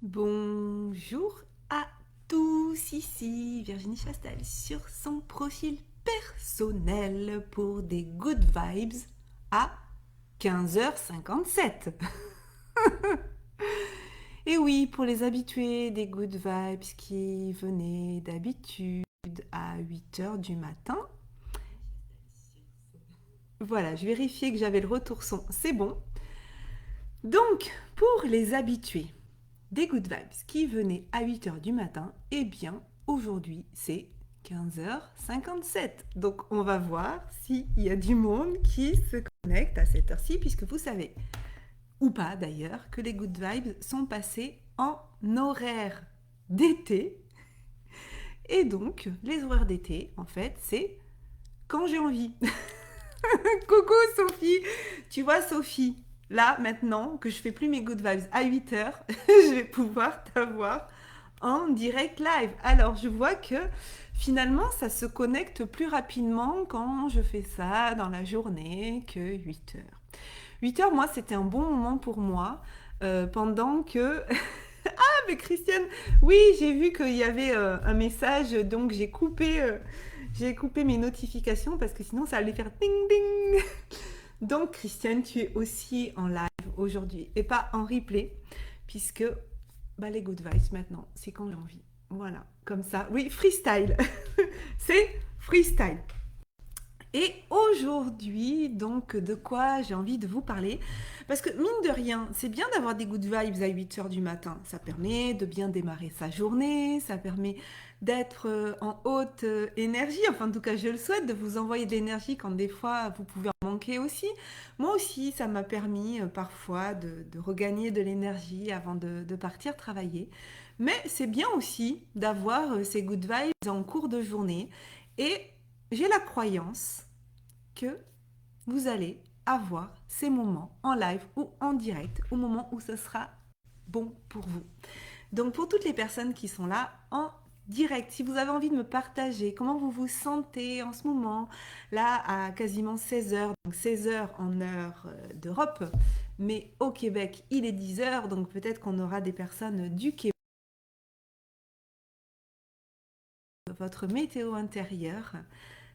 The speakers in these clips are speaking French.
Bonjour à tous, ici Virginie Chastel sur son profil personnel pour des good vibes à 15h57. Et oui, pour les habitués des good vibes qui venaient d'habitude à 8h du matin, voilà, je vérifiais que j'avais le retour son, c'est bon. Donc, pour les habitués des good vibes qui venaient à 8h du matin, eh bien, aujourd'hui, c'est 15h57. Donc, on va voir s'il y a du monde qui se connecte à cette heure-ci, puisque vous savez, ou pas d'ailleurs, que les good vibes sont passés en horaire d'été. Et donc, les horaires d'été, en fait, c'est quand j'ai envie. Coucou Sophie. Tu vois Sophie, là maintenant que je fais plus mes good vibes à 8h, je vais pouvoir t'avoir en direct live. Alors je vois que finalement ça se connecte plus rapidement quand je fais ça dans la journée que 8h. 8h, moi c'était un bon moment pour moi pendant que... Ah mais Christiane, oui j'ai vu qu'il y avait un message, donc j'ai coupé mes notifications parce que sinon ça allait faire ding ding. Donc, Christiane, tu es aussi en live aujourd'hui et pas en replay, puisque les good vibes maintenant, c'est quand j'ai envie. Voilà, comme ça. Oui, freestyle. C'est freestyle. Et aujourd'hui, donc, de quoi j'ai envie de vous parler? Parce que, mine de rien, c'est bien d'avoir des good vibes à 8h du matin. Ça permet de bien démarrer sa journée, ça permet d'être en haute énergie. Enfin, en tout cas, je le souhaite, de vous envoyer de l'énergie quand des fois vous pouvez en manquer aussi. Moi aussi, ça m'a permis parfois de regagner de l'énergie avant de partir travailler. Mais c'est bien aussi d'avoir ces good vibes en cours de journée. Et j'ai la croyance que vous allez avoir ces moments en live ou en direct au moment où ce sera bon pour vous. Donc pour toutes les personnes qui sont là en direct, si vous avez envie de me partager comment vous vous sentez en ce moment, là à quasiment 16h, donc 16h en heure d'Europe, mais au Québec il est 10h, donc peut-être qu'on aura des personnes du Québec. Votre météo intérieure.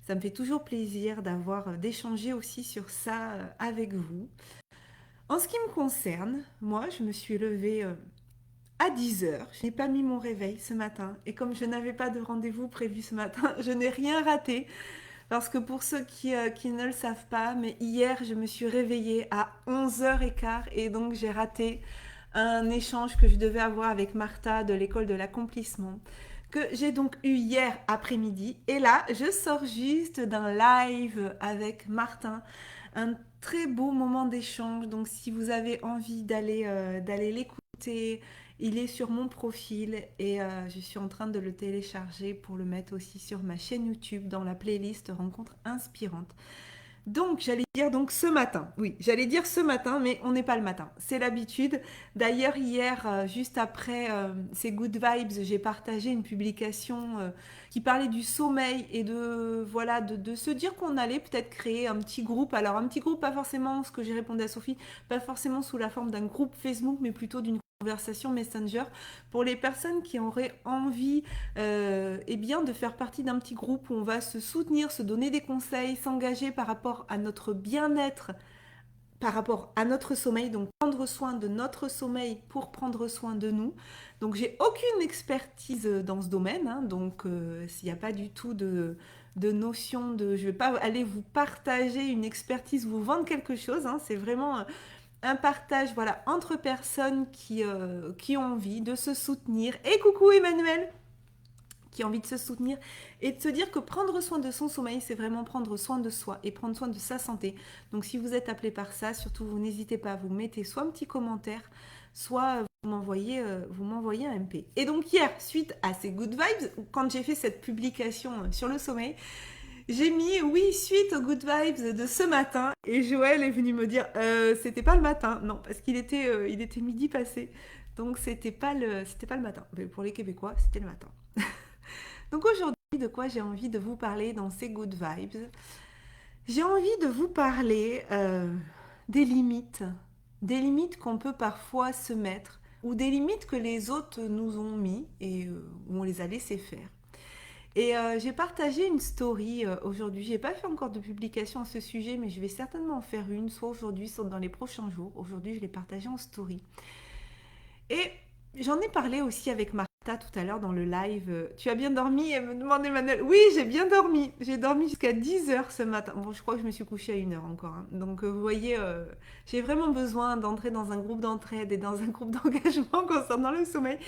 Ça me fait toujours plaisir d'échanger aussi sur ça avec vous. En ce qui me concerne, moi, je me suis levée à 10h. Je n'ai pas mis mon réveil ce matin. Et comme je n'avais pas de rendez-vous prévu ce matin, je n'ai rien raté. Parce que pour ceux qui ne le savent pas, mais hier, je me suis réveillée à 11h15 et donc j'ai raté un échange que je devais avoir avec Martha de l'école de l'accomplissement, que j'ai donc eu hier après-midi. Et là, je sors juste d'un live avec Martin, un très beau moment d'échange. Donc si vous avez envie d'aller l'écouter, il est sur mon profil et je suis en train de le télécharger pour le mettre aussi sur ma chaîne YouTube dans la playlist Rencontres inspirantes. Donc, j'allais dire donc ce matin. Oui, j'allais dire ce matin, mais on n'est pas le matin. C'est l'habitude. D'ailleurs, hier, juste après ces good vibes, j'ai partagé une publication qui parlait du sommeil et de voilà de se dire qu'on allait peut-être créer un petit groupe. Alors, un petit groupe, pas forcément ce que j'ai répondu à Sophie, pas forcément sous la forme d'un groupe Facebook, mais plutôt d'une conversation Messenger pour les personnes qui auraient envie eh bien, de faire partie d'un petit groupe où on va se soutenir, se donner des conseils, s'engager par rapport à notre bien-être, par rapport à notre sommeil, donc prendre soin de notre sommeil pour prendre soin de nous. Donc j'ai aucune expertise dans ce domaine, hein, donc s'il n'y a pas du tout de notion de... Je ne vais pas aller vous partager une expertise, vous vendre quelque chose, hein, c'est vraiment un partage voilà, entre personnes qui ont envie de se soutenir. Et coucou Emmanuel qui a envie de se soutenir et de se dire que prendre soin de son sommeil, c'est vraiment prendre soin de soi et prendre soin de sa santé. Donc si vous êtes appelé par ça, surtout vous n'hésitez pas, vous mettez soit un petit commentaire, soit vous m'envoyez un MP. Et donc hier, suite à ces good vibes, quand j'ai fait cette publication sur le sommeil, j'ai mis oui suite aux good vibes de ce matin et Joël est venu me dire c'était pas le matin, non parce il était midi passé, donc c'était pas le matin. Mais pour les Québécois, c'était le matin. Donc aujourd'hui, de quoi j'ai envie de vous parler dans ces good vibes? J'ai envie de vous parler des limites qu'on peut parfois se mettre ou des limites que les autres nous ont mis et où on les a laissés faire. Et j'ai partagé une story aujourd'hui. J'ai pas fait encore de publication à ce sujet, mais je vais certainement en faire une, soit aujourd'hui, soit dans les prochains jours. Aujourd'hui, je l'ai partagée en story. Et j'en ai parlé aussi avec Martha tout à l'heure dans le live. Tu as bien dormi? Elle me demande Emmanuel. Oui, j'ai bien dormi. J'ai dormi jusqu'à 10 heures ce matin. Bon, je crois que je me suis couchée à 1 heure encore, hein. Donc, vous voyez, j'ai vraiment besoin d'entrer dans un groupe d'entraide et dans un groupe d'engagement concernant le sommeil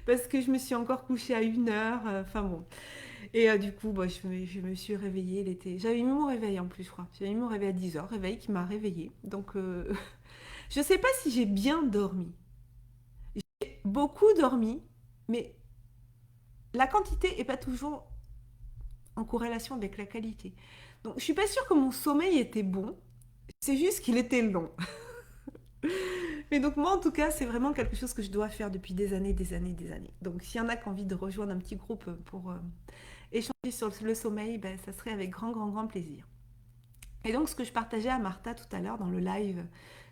parce que je me suis encore couchée à 1 heure. Enfin bon. Et du coup, bah, je me suis réveillée. J'avais mis mon réveil en plus, je crois. J'avais mis mon réveil à 10 heures, réveil qui m'a réveillée. Donc, je ne sais pas si j'ai bien dormi. J'ai beaucoup dormi, mais la quantité n'est pas toujours en corrélation avec la qualité. Donc, je suis pas sûre que mon sommeil était bon. C'est juste qu'il était long. Mais donc, moi, en tout cas, c'est vraiment quelque chose que je dois faire depuis des années, des années, des années. Donc, s'il y en a qui ont envie de rejoindre un petit groupe pour échanger sur le sommeil, ben, ça serait avec grand, grand, grand plaisir. Et donc, ce que je partageais à Martha tout à l'heure dans le live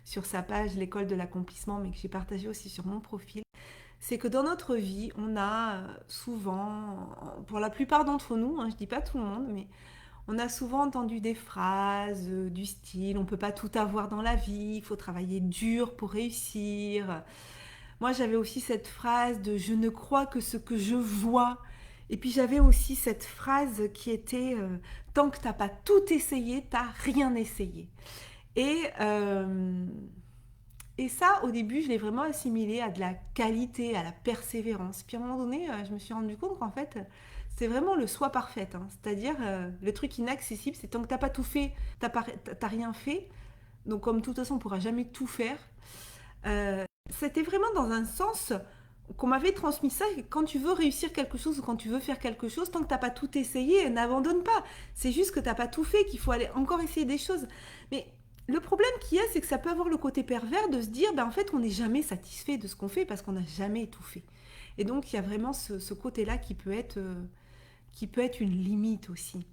sur sa page L'école de l'accomplissement, mais que j'ai partagé aussi sur mon profil, c'est que dans notre vie, on a souvent, pour la plupart d'entre nous, hein, je ne dis pas tout le monde, mais on a souvent entendu des phrases du style on ne peut pas tout avoir dans la vie, il faut travailler dur pour réussir. Moi, j'avais aussi cette phrase de je ne crois que ce que je vois. Et puis j'avais aussi cette phrase qui était tant que t'as pas tout essayé, t'as rien essayé. Et, euh, et ça, au début, je l'ai vraiment assimilé à de la qualité, à la persévérance. Puis à un moment donné, je me suis rendu compte qu'en fait, c'est vraiment le soi parfait, hein. C'est-à-dire le truc inaccessible, c'est tant que t'as pas tout fait, t'as rien fait. Donc comme de toute façon, on pourra jamais tout faire. C'était vraiment dans un sens qu'on m'avait transmis ça. Quand tu veux réussir quelque chose ou quand tu veux faire quelque chose, tant que t'as pas tout essayé, n'abandonne pas. C'est juste que t'as pas tout fait, qu'il faut aller encore essayer des choses. Mais le problème qu'il y a, c'est que ça peut avoir le côté pervers de se dire, ben en fait, on n'est jamais satisfait de ce qu'on fait parce qu'on n'a jamais tout fait. Et donc, il y a vraiment ce côté-là qui peut être une limite aussi.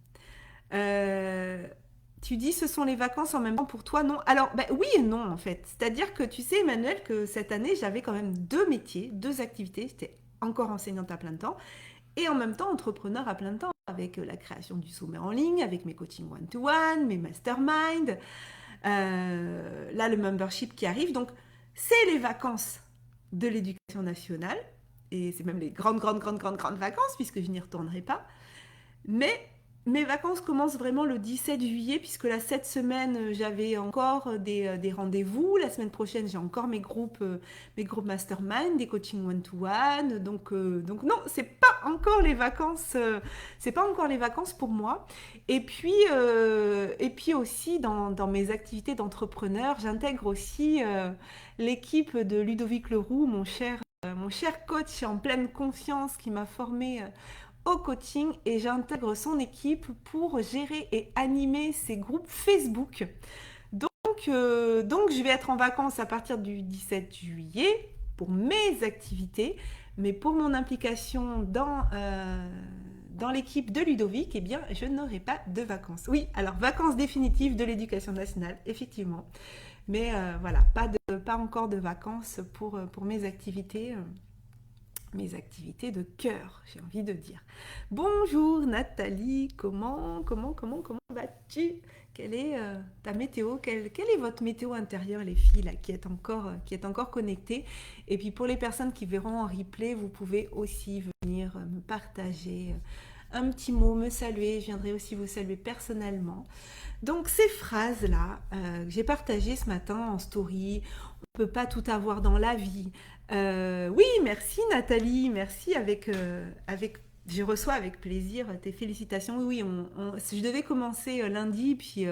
Euh, Tu dis ce sont les vacances en même temps pour toi, non? Alors, ben, oui et non en fait. C'est-à-dire que tu sais, Emmanuel, que cette année, j'avais quand même 2 métiers, 2 activités. J'étais encore enseignante à plein temps et en même temps entrepreneur à plein temps avec la création du sommet en ligne, avec mes coachings one-to-one, mes masterminds, là le membership qui arrive. Donc, c'est les vacances de l'éducation nationale et c'est même les grandes, grandes, grandes, grandes, grandes vacances puisque je n'y retournerai pas. Mais mes vacances commencent vraiment le 17 juillet, puisque là, cette semaine, j'avais encore des rendez-vous. La semaine prochaine, j'ai encore mes groupes mastermind, des coachings one-to-one. Donc non, c'est pas encore les vacances pour moi. Et puis aussi, dans mes activités d'entrepreneur, j'intègre aussi l'équipe de Ludovic Leroux, mon cher coach en pleine confiance qui m'a formée au coaching et j'intègre son équipe pour gérer et animer ses groupes Facebook. Donc je vais être en vacances à partir du 17 juillet pour mes activités, mais pour mon implication dans l'équipe de Ludovic, eh bien, je n'aurai pas de vacances. Oui, alors vacances définitives de l'éducation nationale, effectivement. Mais voilà, pas encore de vacances pour mes activités de cœur, j'ai envie de dire. Bonjour Nathalie, comment vas-tu? Quelle est ta météo? Quelle est votre météo intérieure, les filles, là, qui est encore connectée? Et puis pour les personnes qui verront en replay, vous pouvez aussi venir me partager un petit mot, me saluer. Je viendrai aussi vous saluer personnellement. Donc ces phrases-là que j'ai partagées ce matin en story, on ne peut pas tout avoir dans la vie. Oui, merci Nathalie, merci je reçois avec plaisir tes félicitations. Oui, je devais commencer lundi, puis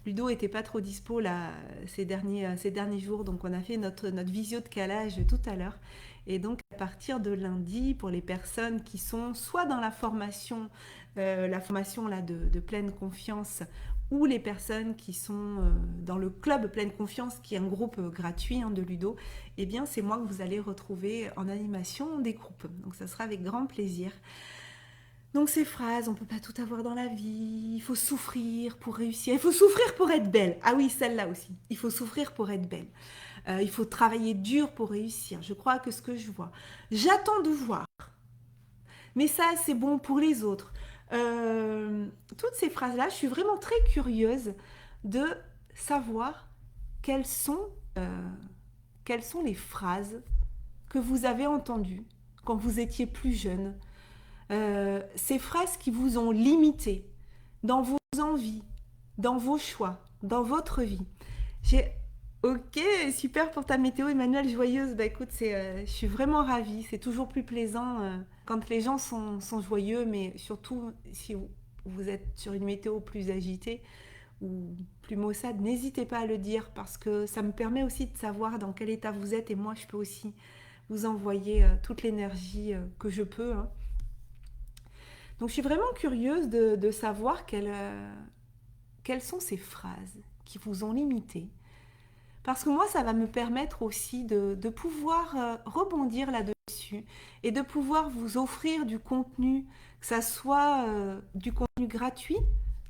Ludo était pas trop dispo là ces derniers jours, donc on a fait notre visio de calage tout à l'heure. Et donc à partir de lundi, pour les personnes qui sont soit dans la formation là de pleine confiance, ou les personnes qui sont dans le club Pleine Confiance, qui est un groupe gratuit de Ludo, eh bien c'est moi que vous allez retrouver en animation des groupes. Donc ça sera avec grand plaisir. Donc ces phrases, on ne peut pas tout avoir dans la vie, il faut souffrir pour réussir, il faut souffrir pour être belle. Ah oui, celle-là aussi, il faut souffrir pour être belle. Il faut travailler dur pour réussir. Je crois que ce que je vois. J'attends de voir. Mais ça, c'est bon pour les autres. Toutes ces phrases-là, je suis vraiment très curieuse de savoir quelles sont, euh, quelles sont les phrases que vous avez entendues quand vous étiez plus jeune. Ces phrases qui vous ont limité dans vos envies, dans vos choix, dans votre vie. J'ai Ok, super pour ta météo, Emmanuel, joyeuse. Bah écoute, je suis vraiment ravie. C'est toujours plus plaisant quand les gens sont joyeux, mais surtout si vous êtes sur une météo plus agitée ou plus maussade, n'hésitez pas à le dire parce que ça me permet aussi de savoir dans quel état vous êtes et moi je peux aussi vous envoyer toute l'énergie que je peux, hein. Donc je suis vraiment curieuse de savoir quelles sont ces phrases qui vous ont limité. Parce que moi, ça va me permettre aussi de pouvoir rebondir là-dessus et de pouvoir vous offrir du contenu, que ça soit du contenu gratuit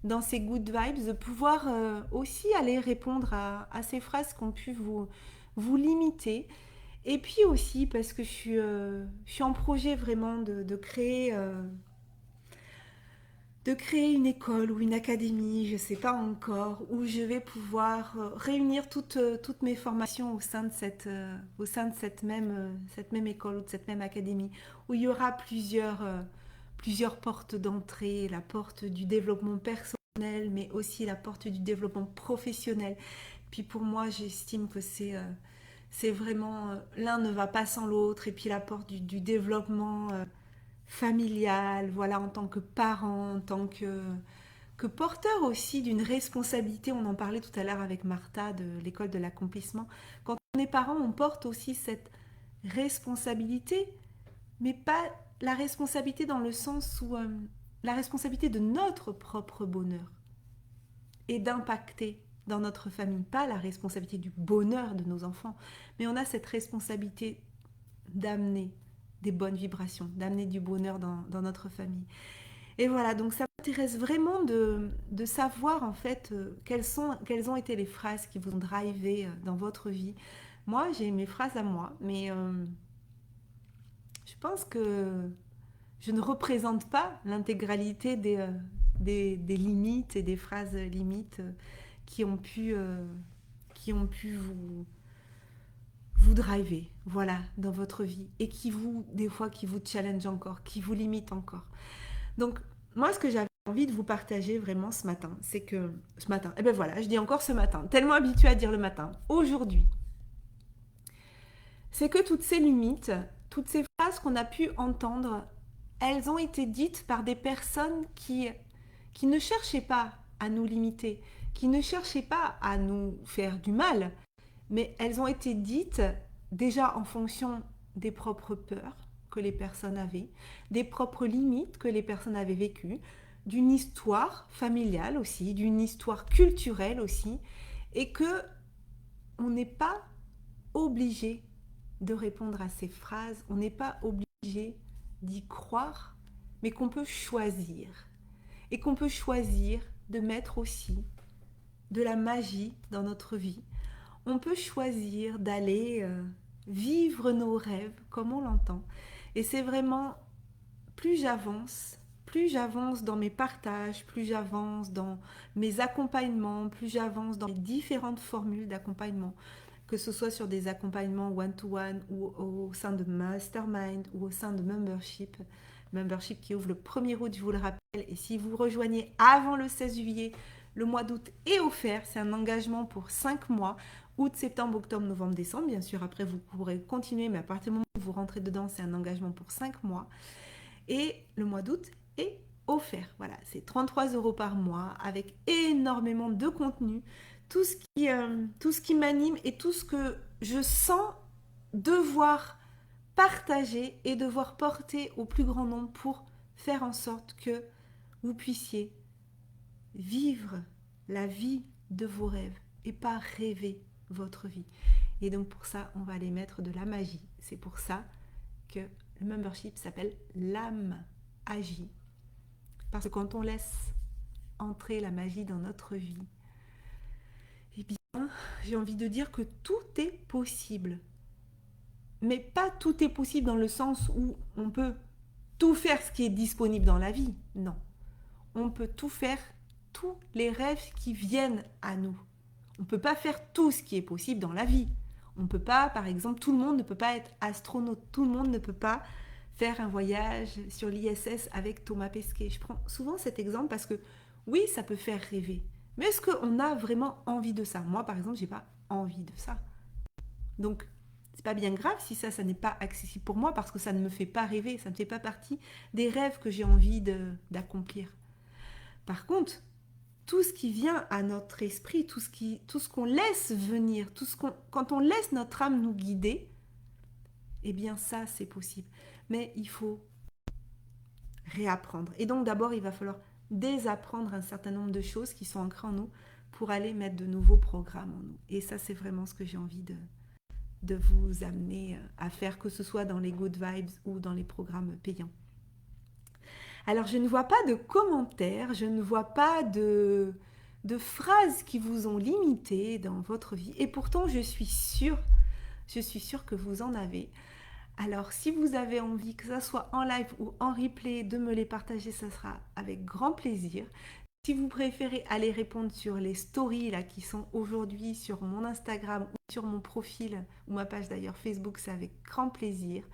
dans ces good vibes, de pouvoir aussi aller répondre à ces phrases qui ont pu vous limiter. Et puis aussi parce que je suis en projet vraiment de créer une école ou une académie, je ne sais pas encore, où je vais pouvoir réunir toutes mes formations au sein de cette même école ou de cette même académie, où il y aura plusieurs portes d'entrée, la porte du développement personnel, mais aussi la porte du développement professionnel. Puis pour moi, j'estime que c'est vraiment, l'un ne va pas sans l'autre, et puis la porte du développement familial, voilà, en tant que parent, en tant que porteur aussi d'une responsabilité. On en parlait tout à l'heure avec Martha de l'école de l'accomplissement. Quand on est parent, on porte aussi cette responsabilité, mais pas la responsabilité dans le sens où la responsabilité de notre propre bonheur et d'impacter dans notre famille, pas la responsabilité du bonheur de nos enfants, mais on a cette responsabilité d'amener des bonnes vibrations, d'amener du bonheur dans notre famille. Et voilà, donc ça m'intéresse vraiment de savoir en fait quelles ont été les phrases qui vous ont drivé dans votre vie. Moi, j'ai mes phrases à moi, mais je pense que je ne représente pas l'intégralité des limites et des phrases limites qui ont pu, euh, qui ont pu vous driver, voilà, dans votre vie et des fois, qui vous challenge encore, qui vous limite encore. Donc, moi, ce que j'avais envie de vous partager vraiment ce matin, c'est que ce matin, et ben voilà, je dis encore ce matin, tellement habituée à dire le matin, aujourd'hui, c'est que toutes ces limites, toutes ces phrases qu'on a pu entendre, elles ont été dites par des personnes qui ne cherchaient pas à nous limiter, qui ne cherchaient pas à nous faire du mal, mais elles ont été dites déjà en fonction des propres peurs que les personnes avaient, des propres limites que les personnes avaient vécues, d'une histoire familiale aussi, d'une histoire culturelle aussi, et que on n'est pas obligé de répondre à ces phrases, on n'est pas obligé d'y croire, mais qu'on peut choisir. Et qu'on peut choisir de mettre aussi de la magie dans notre vie. On peut choisir d'aller vivre nos rêves comme on l'entend. Et c'est vraiment, plus j'avance dans mes partages, plus j'avance dans mes accompagnements, plus j'avance dans les différentes formules d'accompagnement, que ce soit sur des accompagnements one-to-one ou au sein de mastermind ou au sein de membership. Membership qui ouvre le 1er août, je vous le rappelle. Et si vous rejoignez avant le 16 juillet, le mois d'août est offert. C'est un engagement pour 5 mois. Août, septembre, octobre, novembre, décembre. Bien sûr, après, vous pourrez continuer, mais à partir du moment où vous rentrez dedans, c'est un engagement pour 5 mois. Et le mois d'août est offert. Voilà, c'est 33 € par mois avec énormément de contenu. Tout ce qui m'anime et tout ce que je sens devoir partager et devoir porter au plus grand nombre pour faire en sorte que vous puissiez vivre la vie de vos rêves et pas rêver votre vie. Et donc pour ça, on va aller mettre de la magie. C'est pour ça que le membership s'appelle l'âme agit. Parce que quand on laisse entrer la magie dans notre vie, Eh bien, j'ai envie de dire que tout est possible. Mais pas tout est possible dans le sens où on peut tout faire ce qui est disponible dans la vie. Non. On peut tout faire, tous les rêves qui viennent à nous. On ne peut pas faire tout ce qui est possible dans la vie. On ne peut pas, par exemple, tout le monde ne peut pas être astronaute. Tout le monde ne peut pas faire un voyage sur l'ISS avec Thomas Pesquet. Je prends souvent cet exemple parce que oui, ça peut faire rêver. Mais est-ce qu'on a vraiment envie de ça? Moi, par exemple, j'ai pas envie de ça. Donc, c'est pas bien grave si ça n'est pas accessible pour moi parce que ça ne me fait pas rêver, ça ne fait pas partie des rêves que j'ai envie d'accomplir. Par contre, tout ce qui vient à notre esprit, tout ce qu'on laisse venir, quand on laisse notre âme nous guider, eh bien ça, c'est possible. Mais il faut réapprendre. Et donc d'abord, il va falloir désapprendre un certain nombre de choses qui sont ancrées en nous pour aller mettre de nouveaux programmes en nous. Et ça, c'est vraiment ce que j'ai envie de vous amener à faire, que ce soit dans les good vibes ou dans les programmes payants. Alors, je ne vois pas de commentaires, je ne vois pas de phrases qui vous ont limité dans votre vie. Et pourtant, je suis sûre que vous en avez. Alors, si vous avez envie, que ça soit en live ou en replay, de me les partager, ça sera avec grand plaisir. Si vous préférez aller répondre sur les stories là, qui sont aujourd'hui sur mon Instagram ou sur mon profil, ou ma page d'ailleurs Facebook, c'est avec grand plaisir.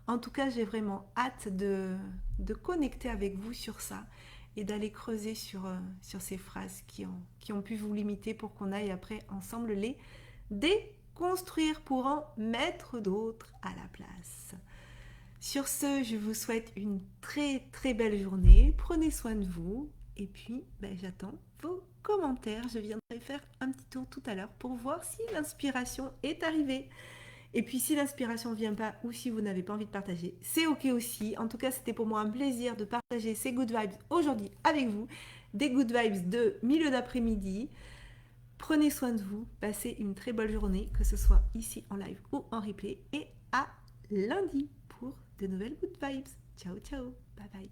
En tout cas, j'ai vraiment hâte de connecter avec vous sur ça et d'aller creuser sur ces phrases qui ont pu vous limiter pour qu'on aille après ensemble les déconstruire pour en mettre d'autres à la place. Sur ce, je vous souhaite une très très belle journée. Prenez soin de vous. Et puis, j'attends vos commentaires. Je viendrai faire un petit tour tout à l'heure pour voir si l'inspiration est arrivée. Et puis, si l'inspiration ne vient pas ou si vous n'avez pas envie de partager, c'est ok aussi. En tout cas, c'était pour moi un plaisir de partager ces good vibes aujourd'hui avec vous. Des good vibes de milieu d'après-midi. Prenez soin de vous. Passez une très belle journée, que ce soit ici en live ou en replay. Et à lundi pour de nouvelles good vibes. Ciao, ciao. Bye bye.